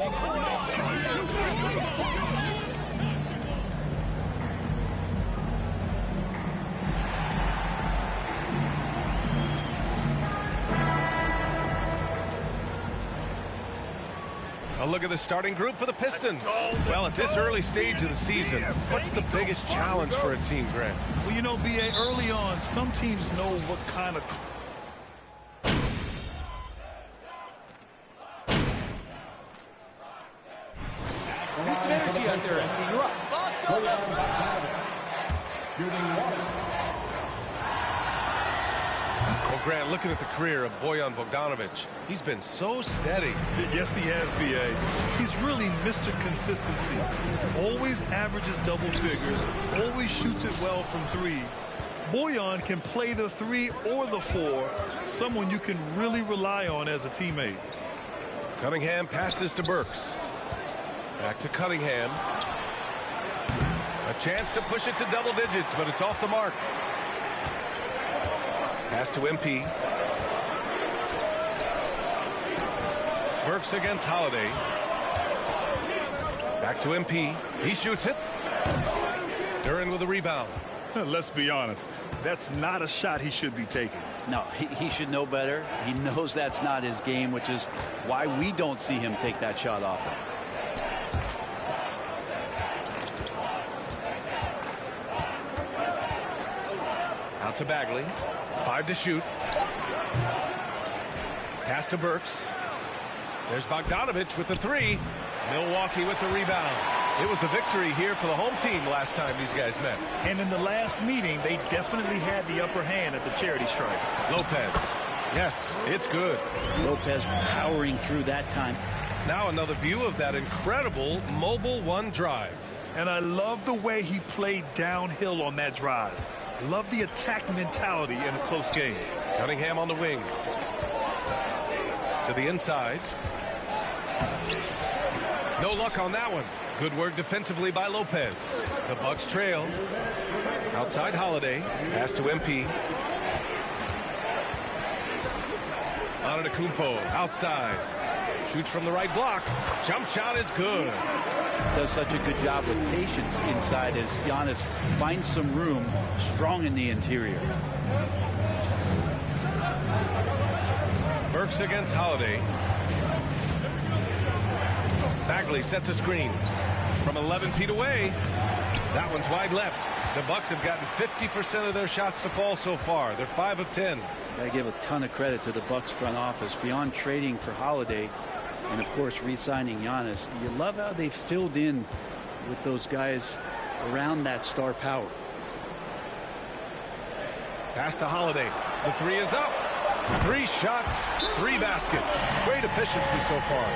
A look at the starting group for the Pistons. Well, at this early stage of the season, what's the biggest challenge for a team, Grant? Well, you know, B.A., early on, some teams know what kind of... Need some energy out there, empty. You're up. Well, Grant, looking at the career of Bojan Bogdanovic, he's been so steady. Yes, he has, B.A. He's really Mr. Consistency. Always averages double figures, always shoots it well from three. Bojan can play the 3 or the 4, someone you can really rely on as a teammate. Cunningham passes to Burks. Back to Cunningham. A chance to push it to double digits, but it's off the mark. Pass to MP. Burks against Holiday. Back to MP. He shoots it. Duren with a rebound. Let's be honest, that's not a shot he should be taking. No, he should know better. He knows that's not his game, which is why we don't see him take that shot often. Out to Bagley. 5 to shoot. Pass to Burks. There's Bogdanovic with the 3. Milwaukee with the rebound. It was a victory here for the home team last time these guys met. And in the last meeting, they definitely had the upper hand at the charity stripe. Lopez. Yes, it's good. Lopez powering through that time. Now another view of that incredible mobile 1 drive. And I love the way he played downhill on that drive. Love the attack mentality in a close game. Cunningham on the wing. To the inside. No luck on that one. Good work defensively by Lopez. The Bucks trail. Outside Holiday. Pass to MP. Antetokounmpo outside. Shoots from the right block. Jump shot is good. Does such a good job with patience inside as Giannis finds some room strong in the interior. Burks against Holiday. Bagley sets a screen from 11 feet away. That one's wide left. The Bucks have gotten 50% of their shots to fall so far. They're 5 of 10. I give a ton of credit to the Bucks front office. Beyond trading for Holiday and, of course, re-signing Giannis, you love how they filled in with those guys around that star power. Pass to Holiday. The 3 is up. 3 shots, 3 baskets. Great efficiency so far.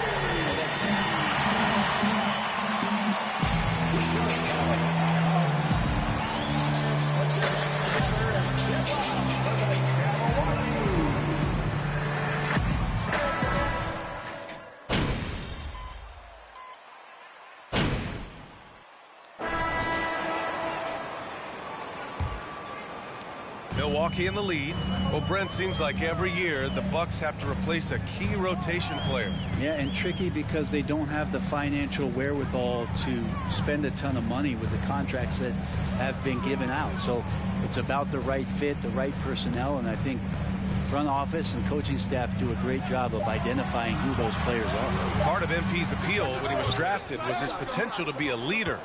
Milwaukee in the lead. Well, Brent, seems like every year the Bucks have to replace a key rotation player. Yeah, and tricky because they don't have the financial wherewithal to spend a ton of money with the contracts that have been given out. So it's about the right fit, the right personnel, and I think front office and coaching staff do a great job of identifying who those players are. Part of MP's appeal when he was drafted was his potential to be a leader,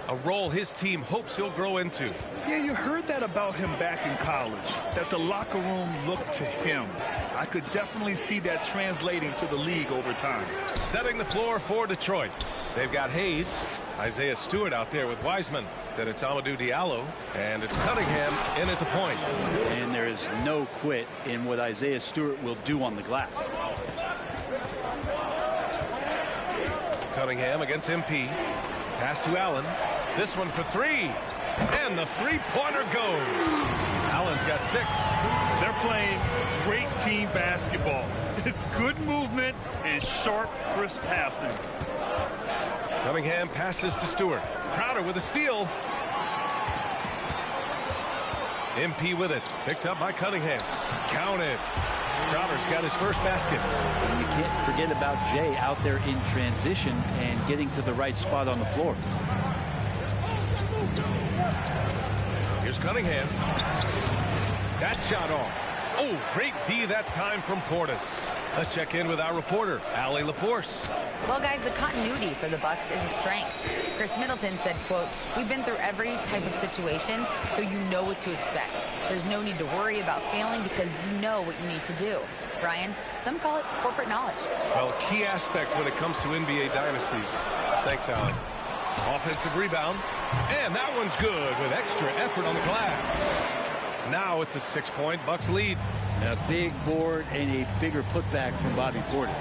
a role his team hopes he'll grow into. Yeah, you heard that about him back in college, that the locker room looked to him. I could definitely see that translating to the league over time. Setting the floor for Detroit. They've got Hayes, Isaiah Stewart out there with Wiseman. Then it's Amadou Diallo, and it's Cunningham in at the point. And there is no quit in what Isaiah Stewart will do on the glass. Cunningham against MP. Pass to Allen. This one for 3. And the three-pointer goes. Allen's got 6. They're playing great team basketball. It's good movement and sharp, crisp passing. Cunningham passes to Stewart. Crowder with a steal. MP with it. Picked up by Cunningham. Count it. Crowder's got his first basket. And you can't forget about Jay out there in transition and getting to the right spot on the floor. Here's Cunningham. That shot off. Oh, great D that time from Portis. Let's check in with our reporter, Allie LaForce. Well, guys, the continuity for the Bucks is a strength. Chris Middleton said, quote, "We've been through every type of situation, so you know what to expect. There's no need to worry about failing because you know what you need to do." Brian, some call it corporate knowledge. Well, a key aspect when it comes to NBA dynasties. Thanks, Allie. Offensive rebound. And that one's good with extra effort on the glass. Now it's a 6-point Bucks lead. A big board and a bigger putback from Bobby Portis.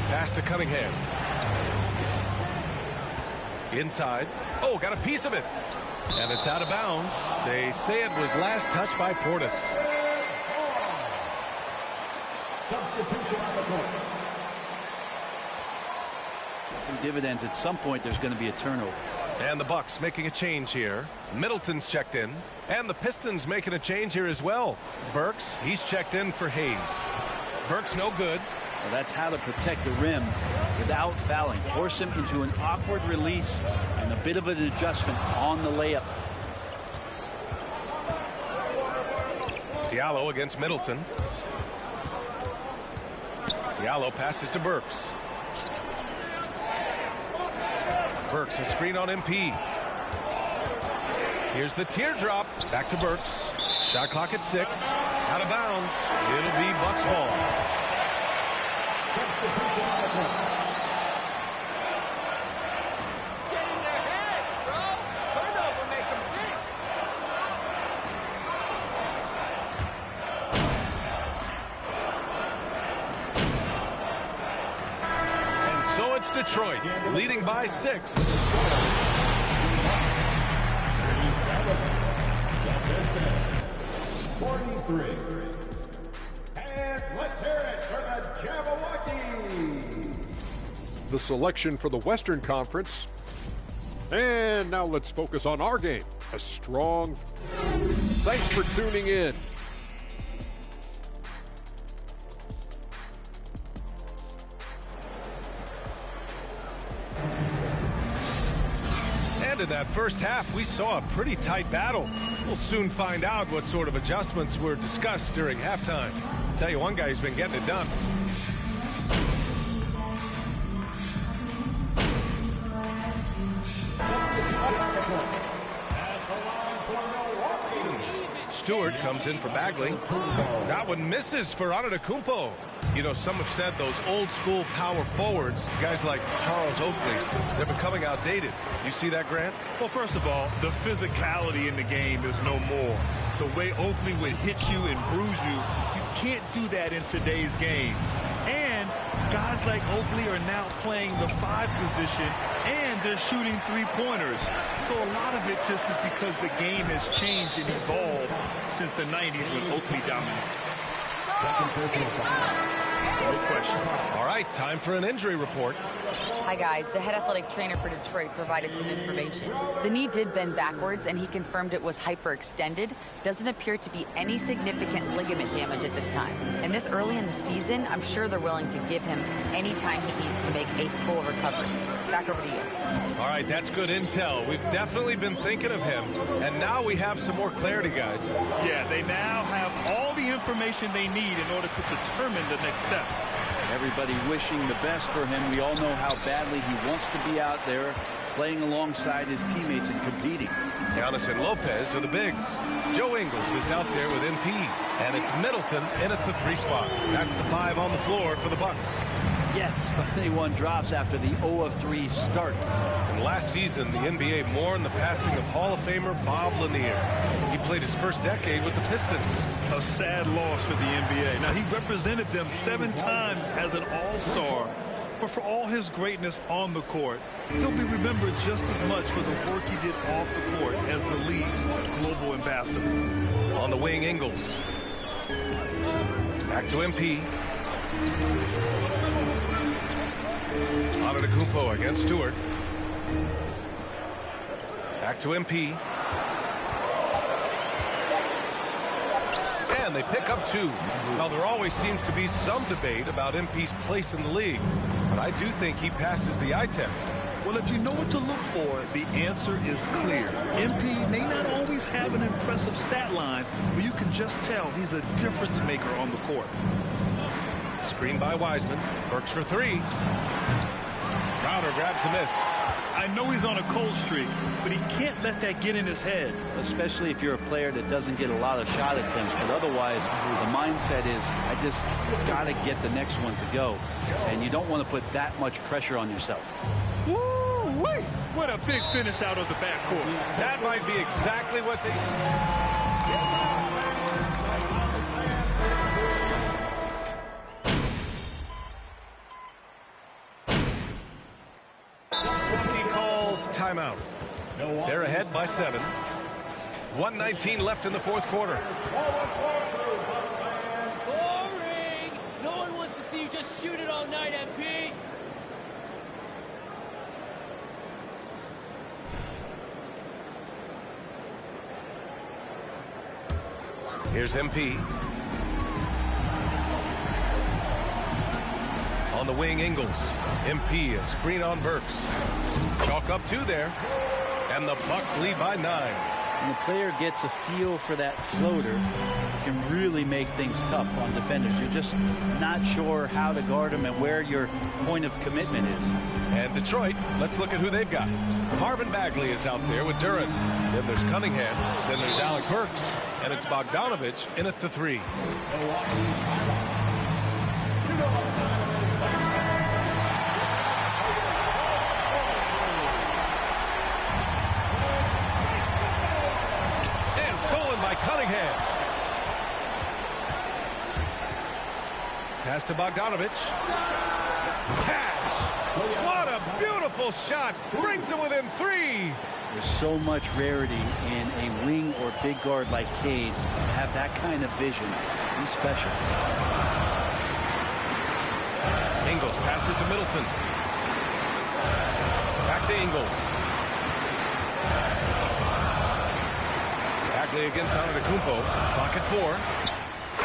Pass to Cunningham. Inside. Oh, got a piece of it. And it's out of bounds. They say it was last touched by Portis. Substitution on the court. Some dividends. At some point, there's going to be a turnover. And the Bucks making a change here. Middleton's checked in. And the Pistons making a change here as well. Burks, he's checked in for Hayes. Burks no good. Well, that's how to protect the rim without fouling. Force him into an awkward release and a bit of an adjustment on the layup. Diallo against Middleton. Diallo passes to Burks. Burks, a screen on MP. Here's the teardrop. Back to Burks. Shot clock at 6. Out of bounds. It'll be Bucks ball. Get in their heads, bro. Turnover, make them think. And so it's Detroit, leading by 6. And let's hear it for the Jabberwocky. The selection for the Western Conference. And now let's focus on our game. A strong. Thanks for tuning in. And in that first half, we saw a pretty tight battle. We'll soon find out what sort of adjustments were discussed during halftime. I'll tell you one guy who's been getting it done. Stewart comes in for Bagley. That one misses for Antetokounmpo. You know, some have said those old school power forwards, guys like Charles Oakley, they're becoming outdated. You see that, Grant? Well, first of all, the physicality in the game is no more. The way Oakley would hit you and bruise you, you can't do that in today's game. And guys like Oakley are now playing the 5 position, and they're shooting 3-pointers. So a lot of it just is because the game has changed and evolved since the 90s when Oakley dominated. Second personal foul. No question. All right, time for an injury report. Hi, guys. The head athletic trainer for Detroit provided some information. The knee did bend backwards, and he confirmed it was hyperextended. Doesn't appear to be any significant ligament damage at this time. And this early in the season, I'm sure they're willing to give him any time he needs to make a full recovery. Back over to you. All right, that's good intel. We've definitely been thinking of him, and now we have some more clarity, guys. Yeah, they now have all the information they need in order to determine the next steps. Everybody wishing the best for him. We all know how badly he wants to be out there playing alongside his teammates and competing. Giannis and Lopez are the bigs. Joe Ingles is out there with MP, and it's Middleton in at the 3 spot. That's the 5 on the floor for the Bucks. Yes, finally one drops after the 0-3 start. And last season, the NBA mourned the passing of Hall of Famer Bob Lanier. He played his first decade with the Pistons. A sad loss for the NBA. Now, he represented them 7 times as an all-star. But for all his greatness on the court, he'll be remembered just as much for the work he did off the court as the league's global ambassador. On the wing, Ingles. Back to MP. Antetokounmpo against Stewart. Back to MP. And they pick up 2. Now, there always seems to be some debate about MP's place in the league, but I do think he passes the eye test. Well, if you know what to look for, the answer is clear. MP may not always have an impressive stat line, but you can just tell he's a difference maker on the court. Screen by Wiseman. Burks for 3. Crowder grabs the miss. I know he's on a cold streak, but he can't let that get in his head. Especially if you're a player that doesn't get a lot of shot attempts, but otherwise the mindset is I just got to get the next one to go, and you don't want to put that much pressure on yourself. Woo-wee! What a big finish out of the backcourt. That might be exactly what they... He calls timeout. They're ahead by 7. 1:19 left in the fourth quarter. Boring! No one wants to see you just shoot it all night, MP. Here's MP. On the wing, Ingles. MP, a screen on Burks. Chalk up 2 there. And the Bucks lead by 9. When the player gets a feel for that floater, it can really make things tough on defenders. You're just not sure how to guard them and where your point of commitment is. And Detroit, let's look at who they've got. Marvin Bagley is out there with Duran. Then there's Cunningham. Then there's Alec Burks. And it's Bogdanovich in at the 3. And stolen by Cunningham. Pass to Bogdanovich. Cash. What a beautiful shot. Brings him within 3. There's so much rarity in a wing or big guard like Cade to have that kind of vision. He's special. Ingles passes to Middleton. Back to Ingles. Bagley against Antetokounmpo. Clock at 4.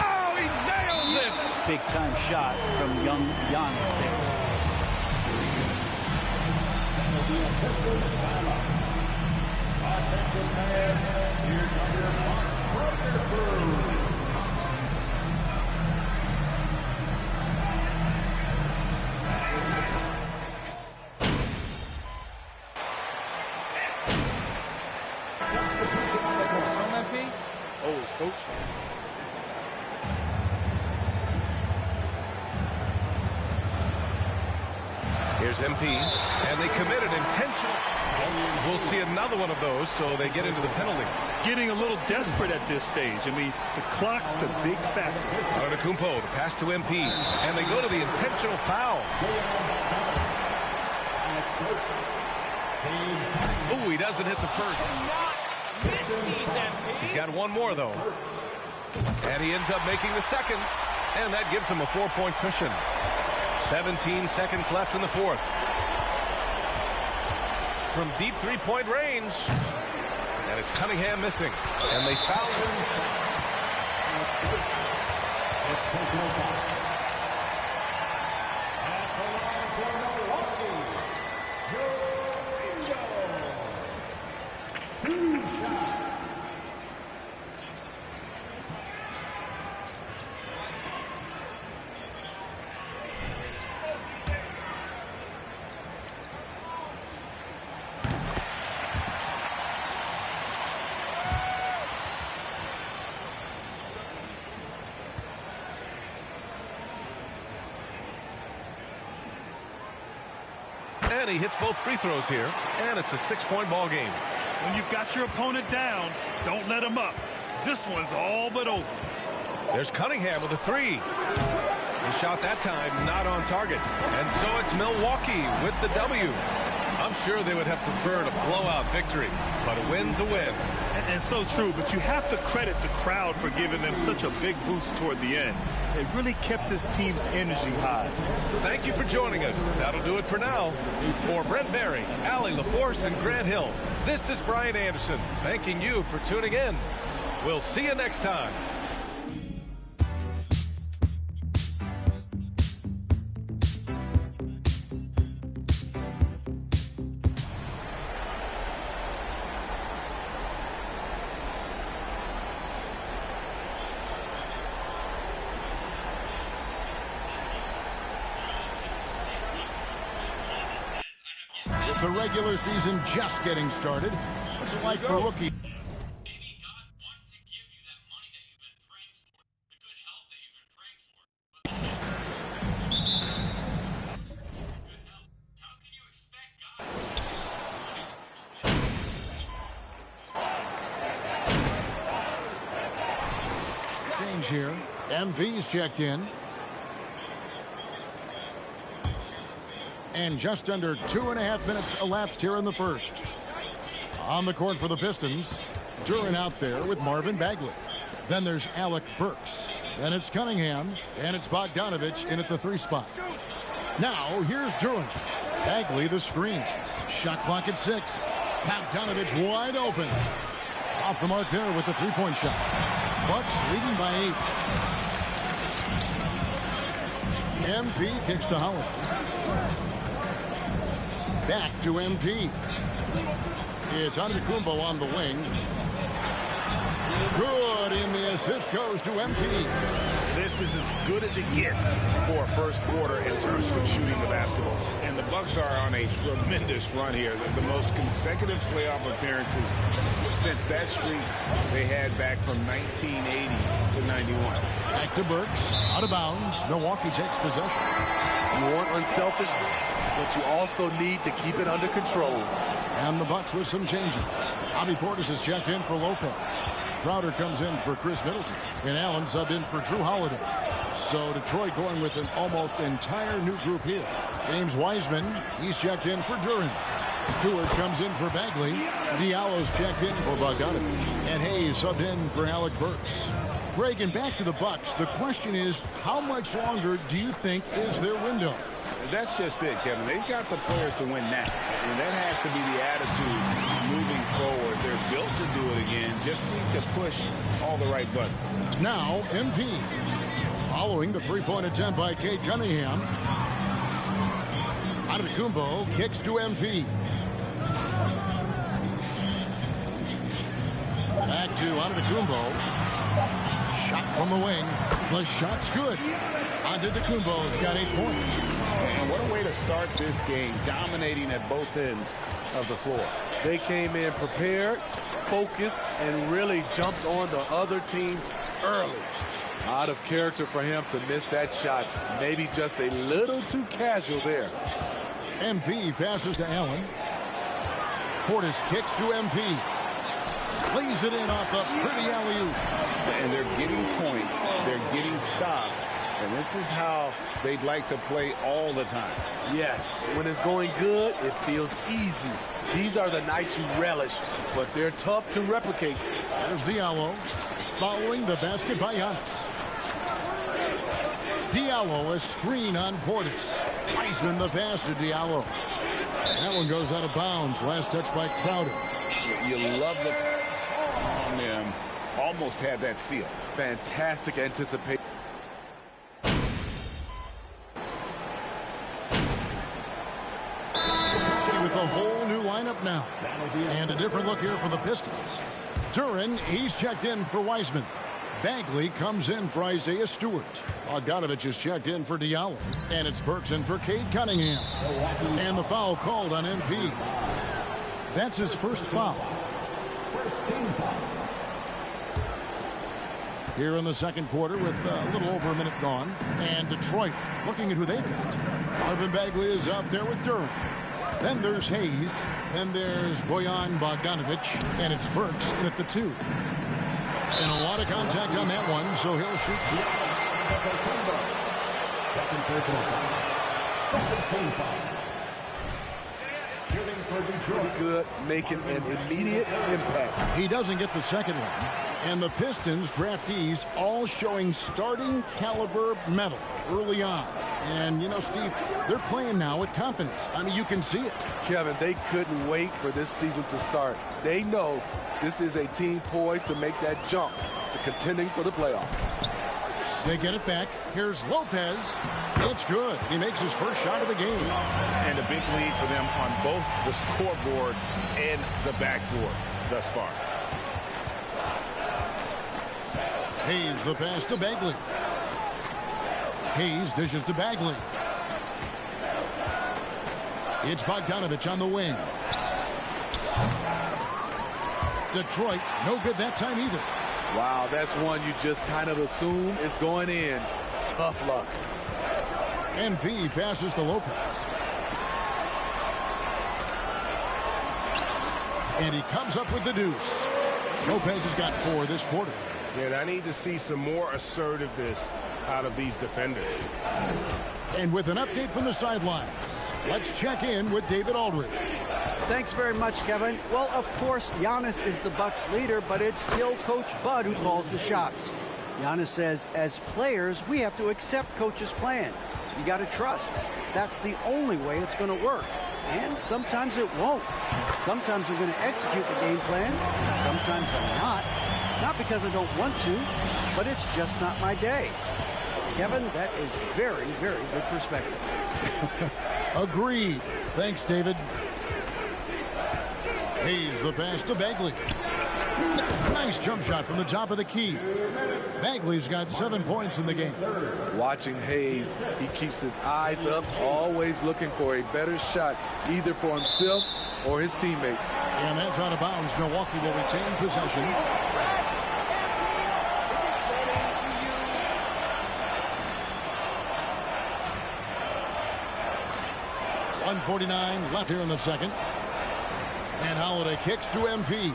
Oh, he nails it! Big time shot from young Giannis there. Oh, his coach. Here's MP, and they committed intentional. We'll see another one of those, so they get into the penalty. Getting a little desperate at this stage. I mean, the clock's the big factor. Antetokounmpo, the pass to MP, and they go to the intentional foul. Ooh, he doesn't hit the first. He's got one more, though. And he ends up making the second, and that gives him a 4-point cushion. 17 seconds left in the fourth. From deep three-point range. And it's Cunningham missing. And they foul him. And he hits both free throws here, and it's a 6-point ball game. When you've got your opponent down, don't let him up. This one's all but over. There's Cunningham with a 3. He shot that time, not on target. And so it's Milwaukee with the W. I'm sure they would have preferred a blowout victory, but a win's a win. And so true, but you have to credit the crowd for giving them such a big boost toward the end. It really kept this team's energy high. Thank you for joining us. That'll do it for now. For Brent Barry, Allie LaForce, and Grant Hill, this is Brian Anderson, thanking you for tuning in. We'll see you next time. the regular season just getting started, what's it like for rookie? Change here. MV's checked in. And just under 2.5 minutes elapsed here in the first. On the court for the Pistons, Duren out there with Marvin Bagley. Then there's Alec Burks. Then it's Cunningham, and it's Bogdanovich in at the 3 spot. Now here's Duren. Bagley the screen. Shot clock at 6. Bogdanovich wide open. Off the mark there with the 3-point shot. Bucks leading by 8. MP kicks to Holiday. Back to MP. It's Antetokounmpo on the wing. Good, and the assist goes to MP. This is as good as it gets for a first quarter in terms of shooting the basketball. And the Bucks are on a tremendous run here. The most consecutive playoff appearances since that streak they had back from 1980 to 91. Back to Burks. Out of bounds. Milwaukee takes possession. You want unselfishness, but you also need to keep it under control. And the Bucks with some changes. Bobby Portis is checked in for Lopez. Crowder comes in for Chris Middleton. And Allen subbed in for Drew Holiday. So Detroit going with an almost entire new group here. James Wiseman, he's checked in for Duren. Stewart comes in for Bagley. Diallo's checked in for Bogdanovich. And Hayes subbed in for Alec Burks. Greg, and back to the Bucks. The question is, how much longer do you think is their window? That's just it, Kevin. They've got the players to win now. And that has to be the attitude moving forward. They're built to do it again. Just need to push all the right buttons. Now, MP. Following the 3-point attempt by Cade Cunningham. Antetokounmpo kicks to MP. Back to Antetokounmpo. Shot from the wing. The shot's good. Antetokounmpo's got 8 points. And what a way to start this game, dominating at both ends of the floor. They came in prepared, focused, and really jumped on the other team early. Out of character for him to miss that shot. Maybe just a little too casual there. MP passes to Allen. Portis kicks to MP. Plays it in off the pretty alley-oop. And they're getting points. They're getting stops. And this is how they'd like to play all the time. Yes, when it's going good, it feels easy. These are the nights you relish, but they're tough to replicate. There's Diallo following the basket by Giannis. Diallo, a screen on Portis. Wiseman the pass to Diallo. That one goes out of bounds. Last touch by Crowder. You love the on them. Almost had that steal. Fantastic anticipation. With a whole new lineup now. And a different look here for the Pistons. Duren, he's checked in for Wiseman. Bagley comes in for Isaiah Stewart. Bogdanovich is checked in for Diallo. And it's Burks in for Cade Cunningham. And the foul called on MP. That's his first foul. Here in the second quarter with a little over a minute gone. And Detroit looking at who they've got. Marvin Bagley is out there with Duren. Then there's Hayes. Then there's Bojan Bogdanovich. And it's Burks in at the 2. And a lot of contact on that one, so he'll shoot 2. Second personal foul. Second team foul. Shooting for Detroit. Good, making an immediate impact. He doesn't get the second one. And the Pistons draftees all showing starting caliber metal early on. And, you know, Steve, they're playing now with confidence. I mean, you can see it. Kevin, they couldn't wait for this season to start. They know this is a team poised to make that jump to contending for the playoffs. They get it back. Here's Lopez. It's good. He makes his first shot of the game. And a big lead for them on both the scoreboard and the backboard thus far. Hayes the pass to Bagley. Hayes dishes to Bagley. It's Bogdanovich on the wing. Detroit, no good that time either. Wow, that's one you just kind of assume is going in. Tough luck. MP passes to Lopez. And he comes up with the deuce. Lopez has got 4 this quarter. And I need to see some more assertiveness out of these defenders. And with an update from the sidelines, let's check in with David Aldridge. Thanks very much, Kevin. Well, of course, Giannis is the Bucks leader, but it's still Coach Bud who calls the shots. Giannis says, as players, we have to accept Coach's plan. You got to trust. That's the only way it's going to work. And sometimes it won't. Sometimes I'm going to execute the game plan, and sometimes I'm not. Not because I don't want to, but it's just not my day. Kevin, that is very, very good perspective. Agreed. Thanks, David. Hayes the pass to Bagley. Nice jump shot from the top of the key. Bagley's got 7 points in the game. Watching Hayes, he keeps his eyes up, always looking for a better shot, either for himself or his teammates. And that's out of bounds. Milwaukee will retain possession. .149 left here in the second. And Holiday kicks to MP.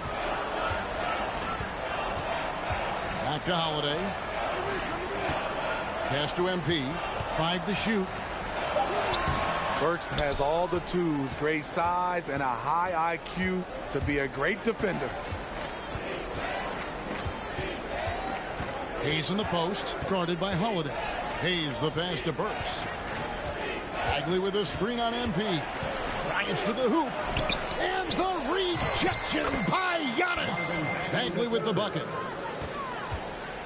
Back to Holiday. Pass to MP. 5 to shoot. Burks has all the tools, great size and a high IQ to be a great defender. Hayes in the post, guarded by Holiday. Hayes the pass to Burks. Bagley with a screen on MP. Drives to the hoop. And the rejection by Giannis. Bagley with the bucket.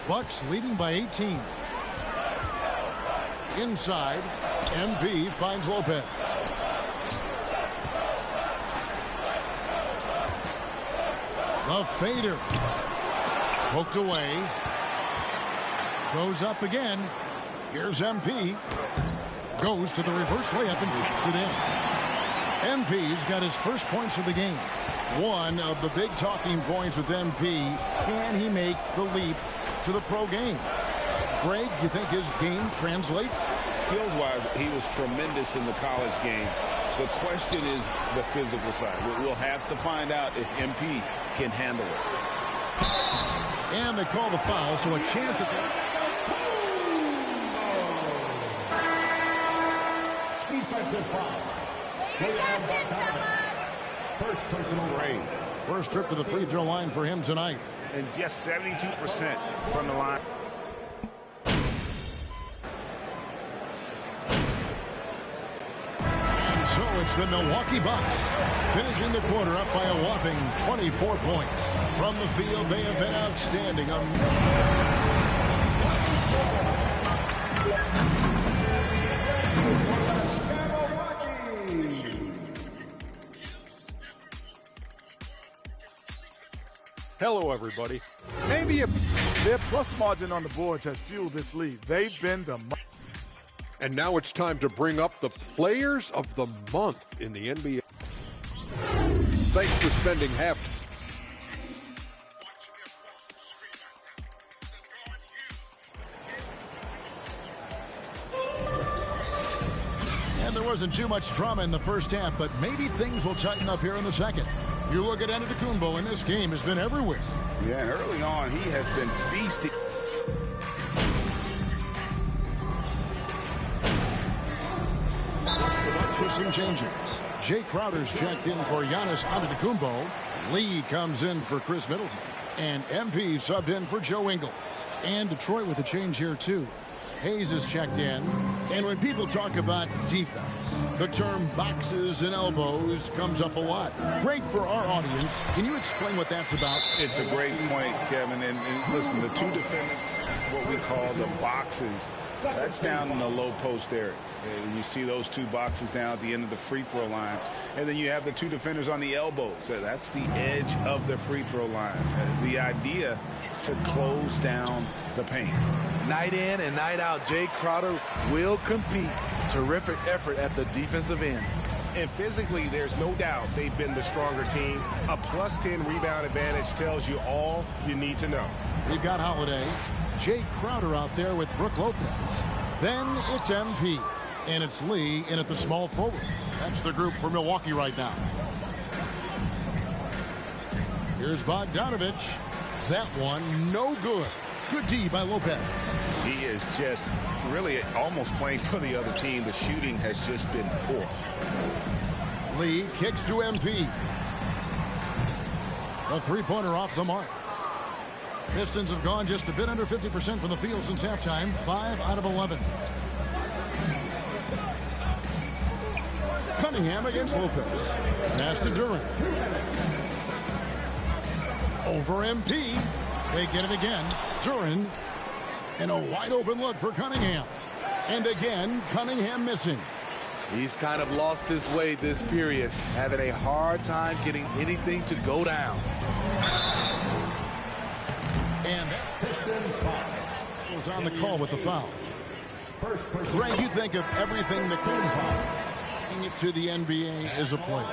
Bucks leading by 18. Inside, MP finds Lopez. The fader. Poked away. Goes up again. Here's MP. Goes to the reverse layup and puts it in. MP's got his first points of the game. One of the big talking points with MP. Can he make the leap to the pro game? Greg, you think his game translates? Skills-wise, he was tremendous in the college game. The question is the physical side. We'll have to find out if MP can handle it. And they call the foul, so a chance at the... Defensive foul. First personal great. First trip to the free throw line for him tonight. And just 72% from the line. So it's the Milwaukee Bucks finishing the quarter up by a whopping 24 points. From the field, they have been outstanding. Hello, everybody. Maybe their plus margin on the boards has fueled this lead. They've been the... And now it's time to bring up the players of the month in the NBA. Thanks for spending half. And there wasn't too much drama in the first half, but maybe things will tighten up here in the second. You look at Antetokounmpo, and this game has been everywhere. Yeah, and early on, he has been feasting. For some changes. Jay Crowder's checked in for Giannis Antetokounmpo. Lee comes in for Chris Middleton. And MP subbed in for Joe Ingles. And Detroit with a change here, too. Hayes is checked in. And when people talk about defense, the term boxes and elbows comes up a lot. Great for our audience. Can you explain what that's about? It's a great point, Kevin. And listen, the two defenders, what we call the boxes, that's down in the low post area. You see those two boxes down at the end of the free throw line. And then you have the two defenders on the elbows. So that's the edge of the free throw line. The idea to close down the paint. Night in and night out, Jay Crowder will compete. Terrific effort at the defensive end. And physically, there's no doubt they've been the stronger team. A +10 rebound advantage tells you all you need to know. We've got Holiday, Jay Crowder out there with Brook Lopez. Then it's MP. And it's Lee in at the small forward. That's the group for Milwaukee right now. Here's Bogdanovich. That one, no good. Good D by Lopez. He is just really almost playing for the other team. The shooting has just been poor. Lee kicks to MP. A three-pointer off the mark. Pistons have gone just a bit under 50% from the field since halftime. 5 out of 11. Cunningham against Lopez. Pass to Durant. Over MP. They get it again. Durant. And a wide open look for Cunningham. And again, Cunningham missing. He's kind of lost his way this period, having a hard time getting anything to go down. And was on the call with the foul. Greg, you think of everything that came to the NBA as a player.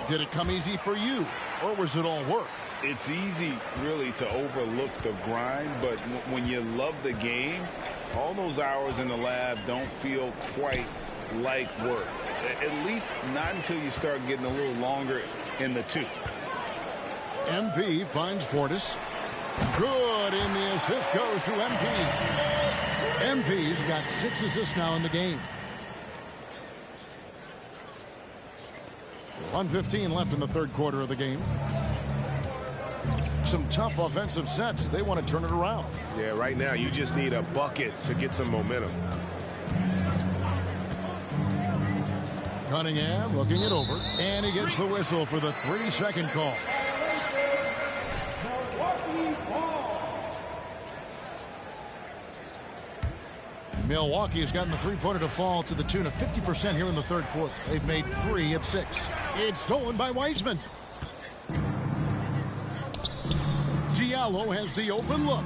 Did it come easy for you, or was it all work? It's easy, really, to overlook the grind, but when you love the game, all those hours in the lab don't feel quite like work. At least not until you start getting a little longer in the tooth. MP finds Portis. Good, and the assist goes to MP. MP's got 6 assists now in the game. 1:15 left in the third quarter of the game. Some tough offensive sets. They want to turn it around. Yeah, right now you just need a bucket to get some momentum. Cunningham looking it over, and he gets the whistle for the 3-second call. Milwaukee's gotten the three-pointer to fall to the tune of 50% here in the third quarter. They've made 3 of 6. It's stolen by Wiseman. Diallo has the open look.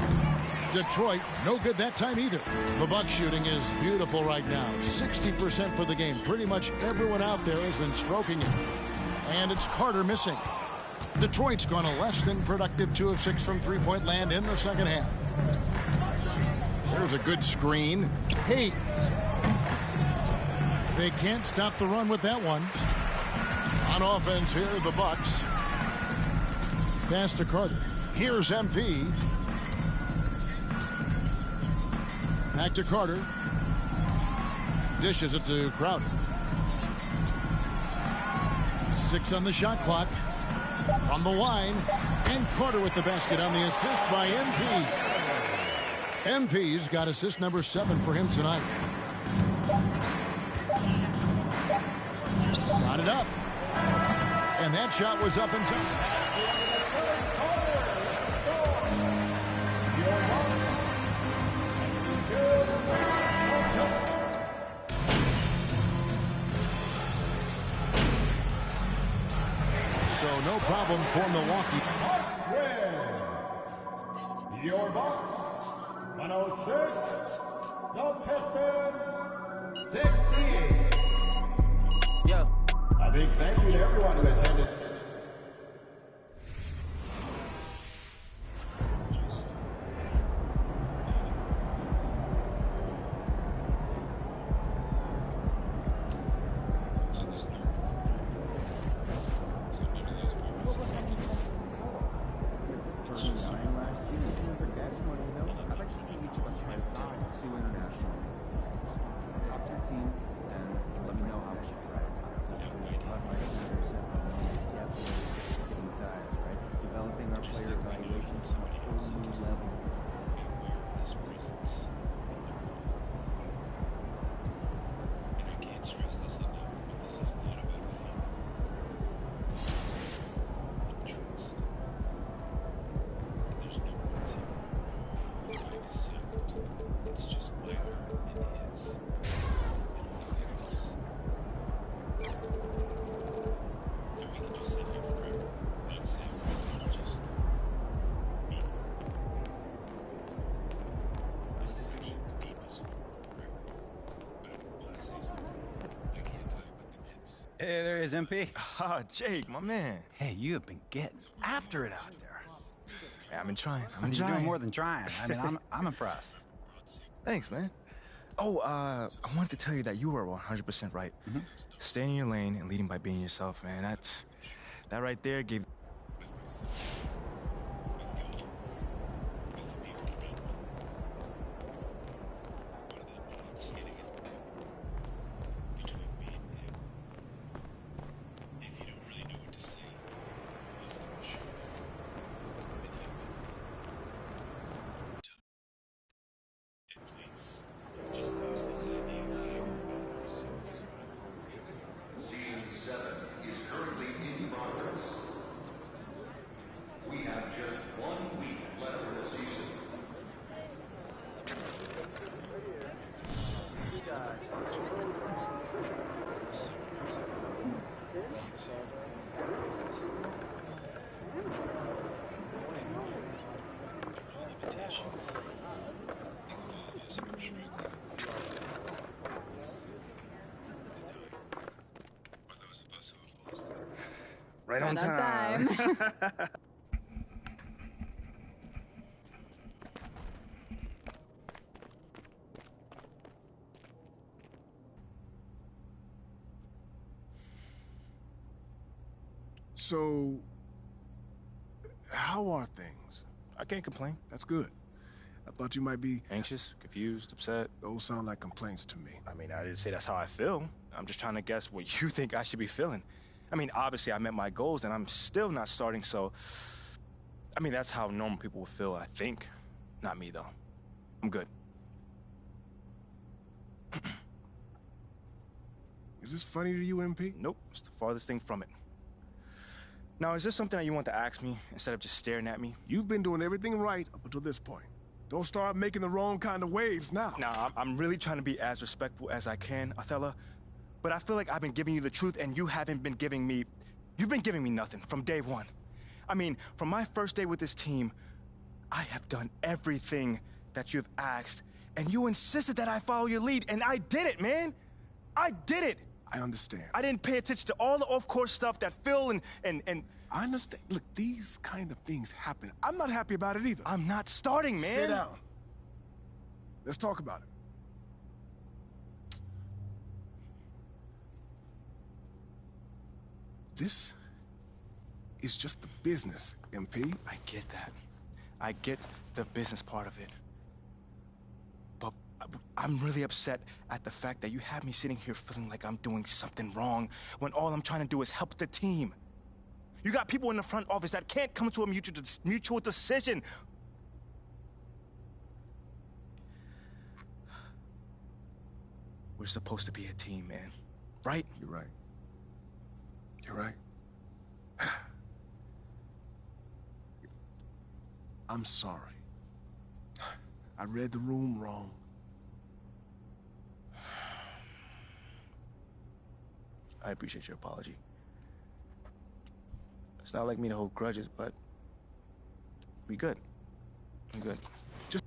Detroit, no good that time either. The Bucks shooting is beautiful right now. 60% for the game. Pretty much everyone out there has been stroking it. And it's Carter missing. Detroit's gone a less than productive 2 of 6 from three-point land in the second half. There's a good screen. Hayes. They can't stop the run with that one. On offense here, the Bucks. Pass to Carter. Here's MP. Back to Carter. Dishes it to Crowder. 6 on the shot clock. From the line. And Carter with the basket on the assist by MP. MP's got assist number 7 for him tonight. Got it up. And that shot was up in time. So no problem for Milwaukee. Your Bucks, 106. The Pistons, 68. Yeah. A big thank you to everyone who attended. Hey, there is MP. Ah, Jake, my man. Hey, you have been getting after it out there. Yeah, I've been trying. You're doing more than trying. I mean, I'm impressed. Thanks, man. Oh, I wanted to tell you that you were 100% right. Staying in your lane and leading by being yourself, man. That right there gave... Right on time. So, how are things? I can't complain. That's good. I thought you might be... Anxious, confused, upset. Those sound like complaints to me. I mean, I didn't say that's how I feel. I'm just trying to guess what you think I should be feeling. I mean, obviously I met my goals and I'm still not starting, so... I mean, that's how normal people would feel, I think. Not me, though. I'm good. Is this funny to you, MP? Nope, it's the farthest thing from it. Now, is this something that you want to ask me instead of just staring at me? You've been doing everything right up until this point. Don't start making the wrong kind of waves now. Nah, I'm really trying to be as respectful as I can, Othello. But I feel like I've been giving you the truth and you haven't been giving me... You've been giving me nothing from day one. I mean, from my first day with this team, I have done everything that you've asked, and you insisted that I follow your lead, and I did it, man! I did it! I understand. I didn't pay attention to all the off-course stuff that Phil and... I understand. Look, these kind of things happen. I'm not happy about it either. I'm not starting, man. Sit down. Let's talk about it. This is just the business, MP. I get that. I get the business part of it. But I'm really upset at the fact that you have me sitting here feeling like I'm doing something wrong when all I'm trying to do is help the team. You got people in the front office that can't come to a mutual decision. We're supposed to be a team, man. Right? You're right. You're right. I'm sorry. I read the room wrong. I appreciate your apology. It's not like me to hold grudges, but we good. I'm good. Just...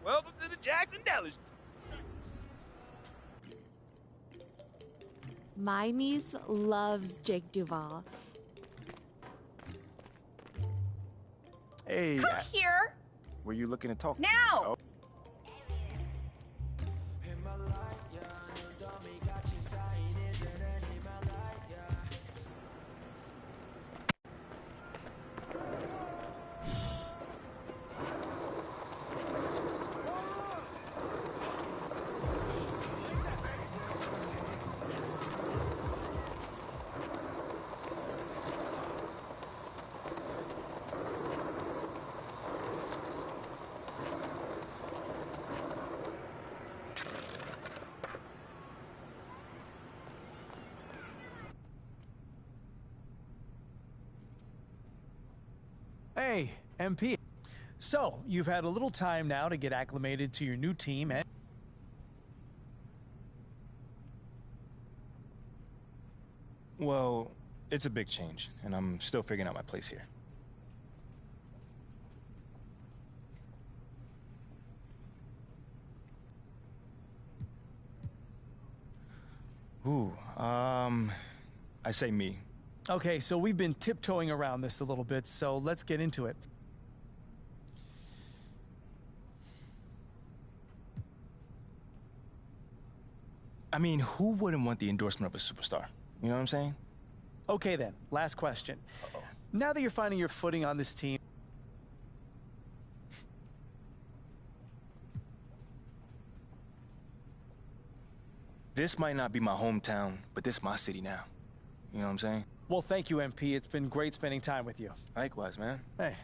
Welcome to the Jackson Dallas. My niece loves Jake Duvall. Hey. Come here. Were you looking to talk? Now. Oh. Hey, MP. So, you've had a little time now to get acclimated to your new team and... Well, it's a big change, and I'm still figuring out my place here. Ooh, I say me. Okay, so we've been tiptoeing around this a little bit, so let's get into it. I mean, who wouldn't want the endorsement of a superstar? You know what I'm saying? Okay then, last question. Now that you're finding your footing on this team, this might not be my hometown, but this is my city now. You know what I'm saying? well, thank you, MP. It's been great spending time with you. Likewise, man. Hey.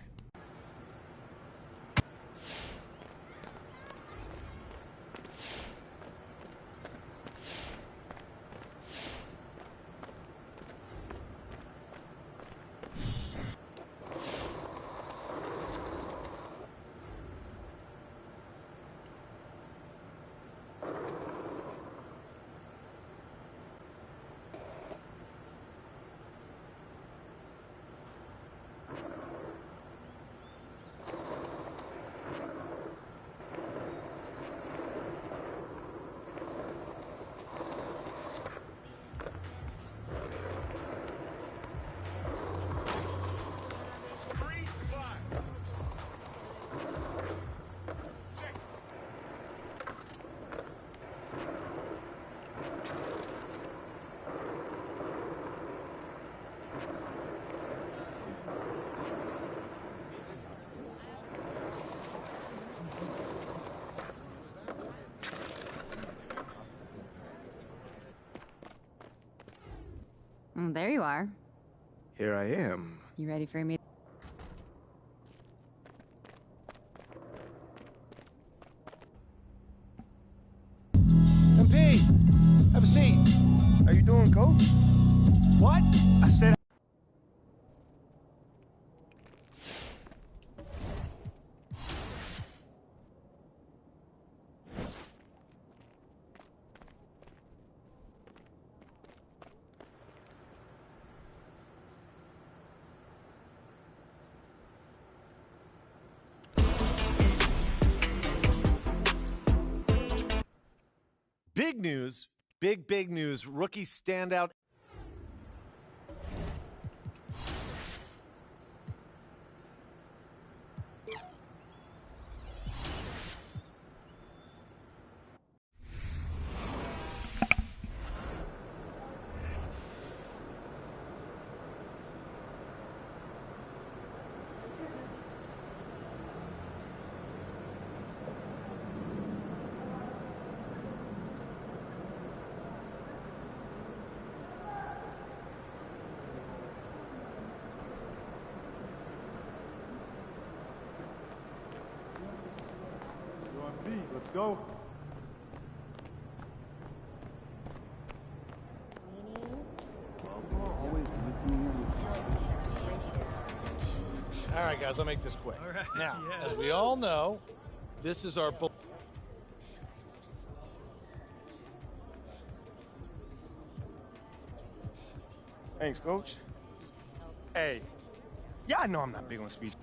There you are. Here I am. You ready for me? MP, have a seat. How you doing, Coach? What? I said... Big news, big news. Rookie standout. Let's go. All right, guys, I'll make this quick. All right. Now, Yeah. as we all know, this is our... Thanks, Coach. Hey, yeah, I know I'm not big on speech.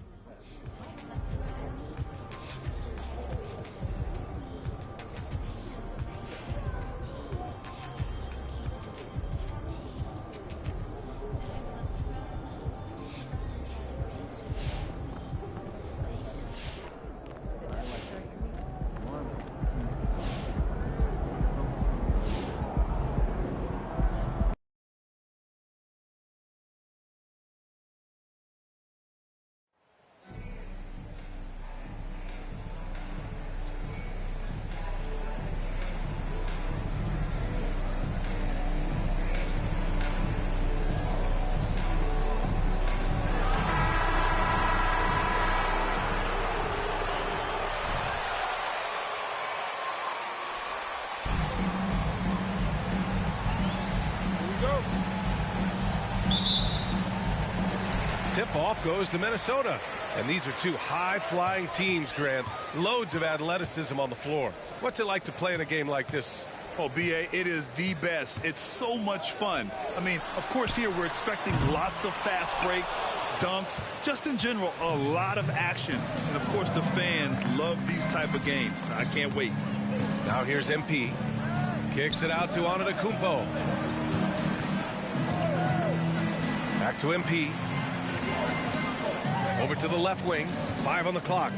Tip-off goes to Minnesota. And these are two high-flying teams, Grant. Loads of athleticism on the floor. What's it like to play in a game like this? Oh, B.A., it is the best. It's so much fun. I mean, of course, here we're expecting lots of fast breaks, dunks, just in general, a lot of action. And, of course, the fans love these type of games. I can't wait. Now here's MP. Kicks it out to Antetokounmpo. Back to MP. Over to the left wing. 5 on the clock.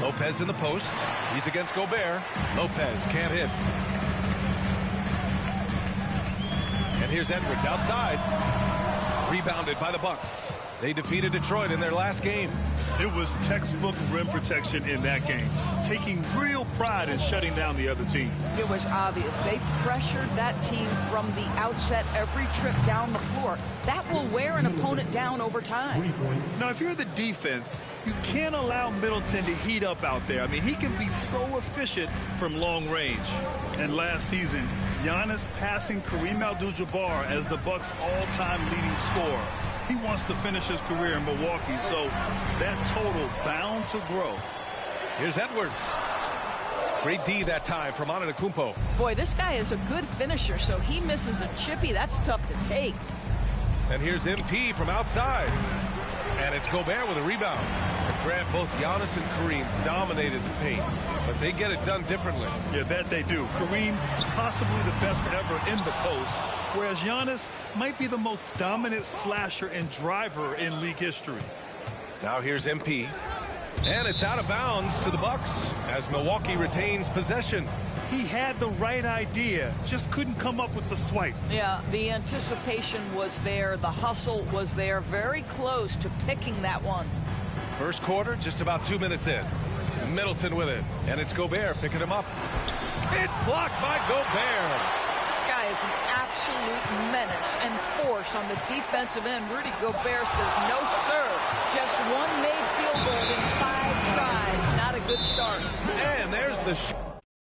Lopez in the post. He's against Gobert. Lopez can't hit. And here's Edwards outside. Rebounded by the Bucks. They defeated Detroit in their last game. It was textbook rim protection in that game, taking real pride in shutting down the other team. It was obvious. They pressured that team from the outset every trip down the floor. That will wear an opponent down over time. Now, if you're the defense, you can't allow Middleton to heat up out there. I mean, he can be so efficient from long range. And last season, Giannis passing Kareem Abdul-Jabbar as the Bucks' all-time leading scorer. He wants to finish his career in Milwaukee, so that total bound to grow. Here's Edwards. Great D that time from Antetokounmpo. Boy, this guy is a good finisher, so he misses a chippy. That's tough to take. And here's MP from outside. And it's Gobert with a rebound. And Grant, both Giannis and Kareem dominated the paint, but they get it done differently. Yeah, that they do. Kareem, possibly the best ever in the post, whereas Giannis might be the most dominant slasher and driver in league history. Now here's MP. And it's out of bounds to the Bucks as Milwaukee retains possession. He had the right idea, just couldn't come up with the swipe. Yeah, the anticipation was there. The hustle was there. Very close to picking that one. First quarter, just about 2 minutes in. Middleton with it. And it's Gobert picking him up. It's blocked by Gobert. This guy is an absolute menace and force on the defensive end. Rudy Gobert says, no, sir. Just one made field goal in 5 tries. Not a good start. And there's the